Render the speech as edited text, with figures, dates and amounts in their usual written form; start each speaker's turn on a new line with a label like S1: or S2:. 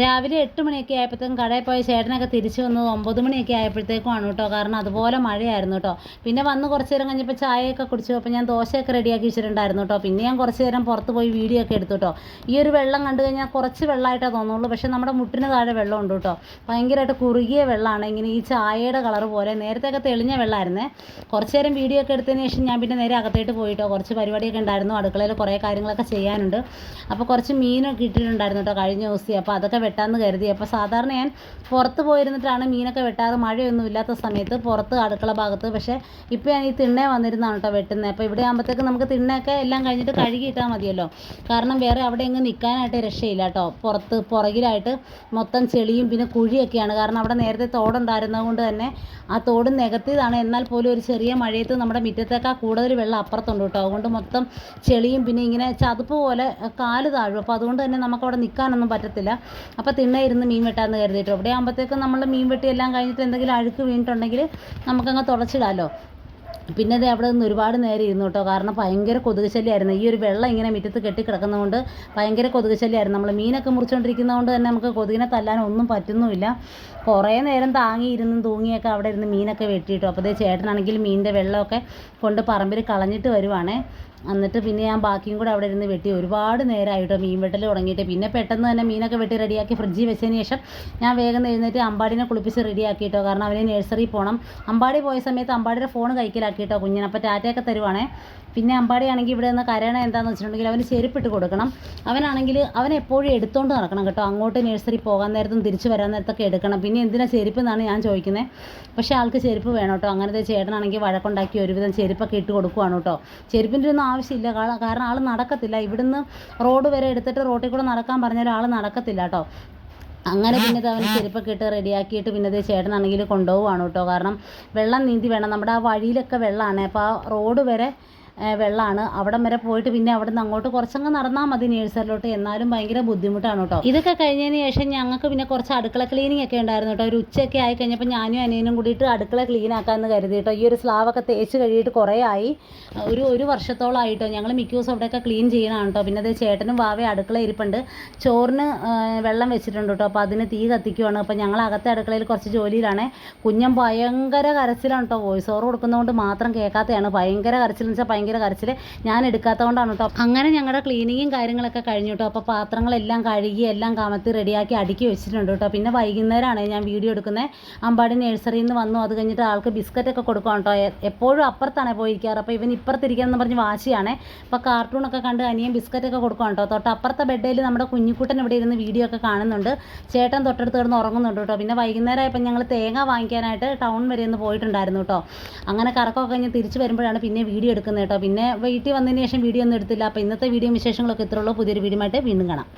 S1: രാവിലെ 8 മണിയൊക്കെ ആയപ്പോഴത്തേക്കും കടയിൽ പോയ ചേട്ടനൊക്കെ തിരിച്ചു വന്നത് 9 മണിയൊക്കെ ആയപ്പോഴത്തേക്കുമാണ് കേട്ടോ. കാരണം അതുപോലെ മഴയായിരുന്നു കേട്ടോ. പിന്നെ വന്ന് കുറച്ച് നേരം കഴിഞ്ഞപ്പോൾ ചായയൊക്കെ കുടിച്ചു. അപ്പോൾ ഞാൻ ദോശയൊക്കെ റെഡിയാക്കി വെച്ചിട്ടുണ്ടായിരുന്നു കേട്ടോ. പിന്നെ ഞാൻ കുറച്ച് നേരം പുറത്ത് പോയി വീഡിയോ ഒക്കെ എടുത്തു കേട്ടോ. ഈ ഒരു വെള്ളം കണ്ടു കഴിഞ്ഞാൽ കുറച്ച് വെള്ളമായിട്ടാണ് തോന്നുള്ളൂ, പക്ഷേ നമ്മുടെ മുട്ടിന് താഴെ വെള്ളമുണ്ട് കേട്ടോ. ഭയങ്കരമായിട്ട് കുറുകിയ വെള്ളമാണ്, ഇങ്ങനെ ഈ ചായയുടെ കളർ പോലെ. നേരത്തെയൊക്കെ തെളിഞ്ഞ വെള്ളമായിരുന്നേ. കുറച്ച് നേരം വീഡിയോ ഒക്കെ എടുത്തതിന് ശേഷം ഞാൻ പിന്നെ നേരെ അകത്തേട്ട് പോയിട്ടോ. കുറച്ച് പരിപാടിയൊക്കെ ഉണ്ടായിരുന്നു, അടുക്കളയിൽ കുറേ കാര്യങ്ങളൊക്കെ ചെയ്യാനുണ്ട്. അപ്പോൾ കുറച്ച് മീനൊക്കെ ഇട്ടിട്ടുണ്ടായിരുന്നു കേട്ടോ കഴിഞ്ഞ ദിവസം. അപ്പോൾ അതൊക്കെ വെട്ടാമെന്ന് കരുതി. അപ്പോൾ സാധാരണ ഞാൻ പുറത്ത് പോയിരുന്നിട്ടാണ് മീനൊക്കെ വെട്ടാറ്, മഴയൊന്നും ഇല്ലാത്ത സമയത്ത് പുറത്ത് അടുക്കള ഭാഗത്ത്. പക്ഷേ ഇപ്പോൾ ഞാൻ ഈ തിണ്ണേ വന്നിരുന്നാണ് കേട്ടോ വെട്ടുന്നത്. അപ്പോൾ ഇവിടെ ആകുമ്പോഴത്തേക്ക് നമുക്ക് തിണ്ണയൊക്കെ എല്ലാം കഴിഞ്ഞിട്ട് കഴുകിയിട്ടാൽ മതിയല്ലോ. കാരണം വേറെ അവിടെ എങ്ങും നിൽക്കാനായിട്ട് രക്ഷയില്ല കേട്ടോ. പുറകിലായിട്ട് മൊത്തം ചെളിയും പിന്നെ കുഴിയൊക്കെയാണ്. കാരണം അവിടെ നേരത്തെ തോടുണ്ടായിരുന്നത് കൊണ്ട് തന്നെ ആ തോട് നികത്തിയതാണ്. എന്നാൽ പോലും ഒരു ചെറിയ മഴയത്ത് നമ്മുടെ മുറ്റത്തേക്കാൾ കൂടുതൽ വെള്ളം അപ്പുറത്തുണ്ട് കേട്ടോ. അതുകൊണ്ട് മൊത്തം ചെളിയും പിന്നെ ഇങ്ങനെ ചതുപ്പ് പോലെ കാല് താഴും. അപ്പോൾ അതുകൊണ്ട് തന്നെ നമുക്കവിടെ നിൽക്കാനൊന്നും പറ്റത്തില്ല. അപ്പോൾ തിണ്ണ ഇരുന്ന് മീൻ വെട്ടാമെന്ന് കരുതിയിട്ട് ഇവിടെ ആകുമ്പോഴത്തേക്കും നമ്മൾ മീൻ വെട്ടി എല്ലാം കഴിഞ്ഞിട്ട് എന്തെങ്കിലും അഴുക്ക് വീണിട്ടുണ്ടെങ്കിൽ നമുക്കങ്ങ് തുടച്ചിടാമല്ലോ. പിന്നെ അത് അവിടെ നിന്ന് ഒരുപാട് നേരം ഇരുന്നു കേട്ടോ. കാരണം ഭയങ്കര കൊതുക് ശല്യമായിരുന്നു. ഈ ഒരു വെള്ളം ഇങ്ങനെ മുറ്റത്ത് കെട്ടിക്കിടക്കുന്നതുകൊണ്ട് ഭയങ്കര കൊതുക് ശല്യമായിരുന്നു. നമ്മൾ മീനൊക്കെ മുറിച്ചുകൊണ്ടിരിക്കുന്നതുകൊണ്ട് തന്നെ നമുക്ക് കൊതുകിനെ തല്ലാനൊന്നും പറ്റുന്നുമില്ല. കുറേ നേരം താങ്ങിയിരുന്നും തൂങ്ങിയൊക്കെ അവിടെ ഇരുന്ന് മീനൊക്കെ വെട്ടിയിട്ടു. അപ്പോൾ അതേ ചേട്ടനാണെങ്കിൽ മീനിൻ്റെ വെള്ളമൊക്കെ കൊണ്ട് പറമ്പിൽ കളഞ്ഞിട്ട് വരുവാണേ. എന്നിട്ട് പിന്നെ ഞാൻ ബാക്കിയും കൂടെ അവിടെ ഇരുന്ന് വെട്ടി. ഒരുപാട് നേരമായിട്ടോ മീൻ വെട്ടൽ തുടങ്ങിയിട്ട്. പിന്നെ പെട്ടെന്ന് തന്നെ മീനൊക്കെ വെട്ടി റെഡിയാക്കി ഫ്രിഡ്ജിൽ വെച്ചതിന് ശേഷം ഞാൻ വേഗം എഴുന്നേറ്റ് അമ്പാടിനെ കുളിപ്പിച്ച് റെഡിയാക്കിയിട്ടോ. കാരണം അവന് നഴ്സറി പോകണം. അമ്പാടി പോയ സമയത്ത് അമ്പാടിയുടെ ഫോൺ കൈക്കലാക്കിയിട്ടോ കുഞ്ഞിന്. അപ്പോൾ ടാറ്റയൊക്കെ തരുവാണേ. പിന്നെ അമ്പാടിയാണെങ്കിൽ ഇവിടെ നിന്ന് കരയണ എന്താണെന്ന് വെച്ചിട്ടുണ്ടെങ്കിൽ അവന് ചെരുപ്പിട്ട് കൊടുക്കണം. അവൻ എപ്പോഴും എടുത്തുകൊണ്ട് നടക്കണം കേട്ടോ. അങ്ങോട്ട് നഴ്സറി പോകാൻ നേരത്തും തിരിച്ച് വരാൻ നേരത്തൊക്കെ എടുക്കണം. പിന്നെ എന്തിനാ ചെരുപ്പ് എന്നാണ് ഞാൻ ചോദിക്കുന്നത്. പക്ഷേ ആൾക്ക് ചെരുപ്പ് വേണം കേട്ടോ. അങ്ങനത്തെ ചേട്ടനാണെങ്കിൽ വഴക്കുണ്ടാക്കി ഒരുവിധം ചെരുപ്പൊക്കെ ഇട്ട് കൊടുക്കുവാണ് കേട്ടോ. ചെരുപ്പിൻ്റെ ഒന്നും ആവശ്യമില്ല, കാരണം ആൾ നടക്കത്തില്ല. ഇവിടുന്ന് റോഡ് വരെ എടുത്തിട്ട് റോട്ടിൽ കൂടെ നടക്കാൻ പറഞ്ഞാൽ ആൾ നടക്കത്തില്ല കേട്ടോ. അങ്ങനെ പിന്നെ അവന് ചെരുപ്പൊക്കെ ഇട്ട് റെഡിയാക്കിയിട്ട് പിന്നെ ചേട്ടനാണെങ്കിൽ കൊണ്ടുപോവുകയാണ് കേട്ടോ. കാരണം വെള്ളം നീന്തി വേണം, നമ്മുടെ ആ വഴിയിലൊക്കെ വെള്ളമാണ്. അപ്പോൾ ആ റോഡ് വരെ വെള്ളമാണ്. അവിടം വരെ പോയിട്ട് പിന്നെ അവിടെ നിന്ന് അങ്ങോട്ട് കുറച്ചങ്ങ് നടന്നാൽ മതി നേഴ്സറിലോട്ട്. എന്നാലും ഭയങ്കര ബുദ്ധിമുട്ടാണ് കേട്ടോ. ഇതൊക്കെ കഴിഞ്ഞതിന് ശേഷം ഞങ്ങൾക്ക് പിന്നെ കുറച്ച് അടുക്കള ക്ലീനിങ് ഒക്കെ ഉണ്ടായിരുന്നു കേട്ടോ. ഒരു ഉച്ചയൊക്കെ ആയി കഴിഞ്ഞപ്പോൾ ഞാനും അനിയനും കൂടിയിട്ട് അടുക്കള ക്ലീൻ ആക്കാമെന്ന് കരുതി കേട്ടോ. ഈ ഒരു സ്ലാവൊക്കെ തേച്ച് കഴിയിട്ട് കുറേ ആയി, ഒരു വർഷത്തോളമായിട്ടോ. ഞങ്ങൾ മിക്ക ദിവസം അവിടെയൊക്കെ ക്ലീൻ ചെയ്യണം കേട്ടോ. പിന്നെ അത് ചേട്ടനും വാവേ അടുക്കള ഇരിപ്പുണ്ട്. ചോറിന് വെള്ളം വെച്ചിട്ടുണ്ട് കേട്ടോ. അപ്പോൾ അതിന് തീ കത്തിക്കുവാണ്. അപ്പോൾ ഞങ്ങൾ അകത്തെ അടുക്കളയിൽ കുറച്ച് ജോലിയിലാണ്. കുഞ്ഞൻ ഭയങ്കര കരച്ചിലാണ് കേട്ടോ. വോയിസ് ഓവർ കൊടുക്കുന്നതുകൊണ്ട് മാത്രം കേൾക്കാത്തതാണ്. ഭയങ്കര കരച്ചിലെന്ന് വെച്ചാൽ ഭയങ്കര കരച്ചിൽ. ഞാൻ എടുക്കാത്തതുകൊണ്ടാണ് കേട്ടോ. അങ്ങനെ ഞങ്ങളുടെ ക്ലീനിങ്ങും കാര്യങ്ങളൊക്കെ കഴിഞ്ഞു കേട്ടോ. അപ്പോൾ പാത്രങ്ങളെല്ലാം കഴുകി എല്ലാം കമത്തി റെഡിയാക്കി അടുക്കി വെച്ചിട്ടുണ്ട് കേട്ടോ. പിന്നെ വൈകുന്നേരമാണ് ഞാൻ വീഡിയോ എടുക്കുന്നത്. അമ്പാടി നഴ്സറിയിൽ നിന്ന് വന്നു. അത് കഴിഞ്ഞിട്ട് ആൾക്ക് ബിസ്ക്കറ്റൊക്കെ കൊടുക്കാം കേട്ടോ. എപ്പോഴും അപ്പുറത്താണ് പോയിരിക്കാറ്. അപ്പോൾ ഇവൻ ഇപ്പുറത്തിരിക്കാമെന്ന് പറഞ്ഞ് വാശിയാണ്. അപ്പോൾ കാർട്ടൂണൊക്കെ കണ്ട് അനിയൻ ബിസ്ക്കറ്റൊക്കെ കൊടുക്കാം കേട്ടോ. തൊട്ടപ്പുറത്തെ ബെഡിൽ നമ്മുടെ കുഞ്ഞിക്കുട്ടൻ ഇവിടെ ഇരുന്ന് വീഡിയോ ഒക്കെ കാണുന്നുണ്ട്. ചേട്ടൻ തൊട്ടടുത്ത് കിടന്ന് ഉറങ്ങുന്നുണ്ട് കേട്ടോ. പിന്നെ വൈകുന്നേരം ആയപ്പോൾ ഞങ്ങൾ തേങ്ങ വാങ്ങിക്കാനായിട്ട് ടൗൺ വരെ ഒന്ന് പോയിട്ടുണ്ടായിരുന്നു കേട്ടോ. അങ്ങനെ കറക്കമൊക്കെ കഴിഞ്ഞ് തിരിച്ച് വരുമ്പോഴാണ് പിന്നെ വീഡിയോ എടുക്കുന്നത് കേട്ടോ. പിന്നെ വീട്ടിൽ വന്നതിന് ശേഷം വീഡിയോ ഒന്നും എടുത്തില്ല. അപ്പോൾ ഇന്നത്തെ വീഡിയോ വിശേഷങ്ങളൊക്കെ ഇത്രയുള്ളൂ. പുതിയൊരു വീഡിയോ ആയിട്ട് വീണ്ടും കാണാം.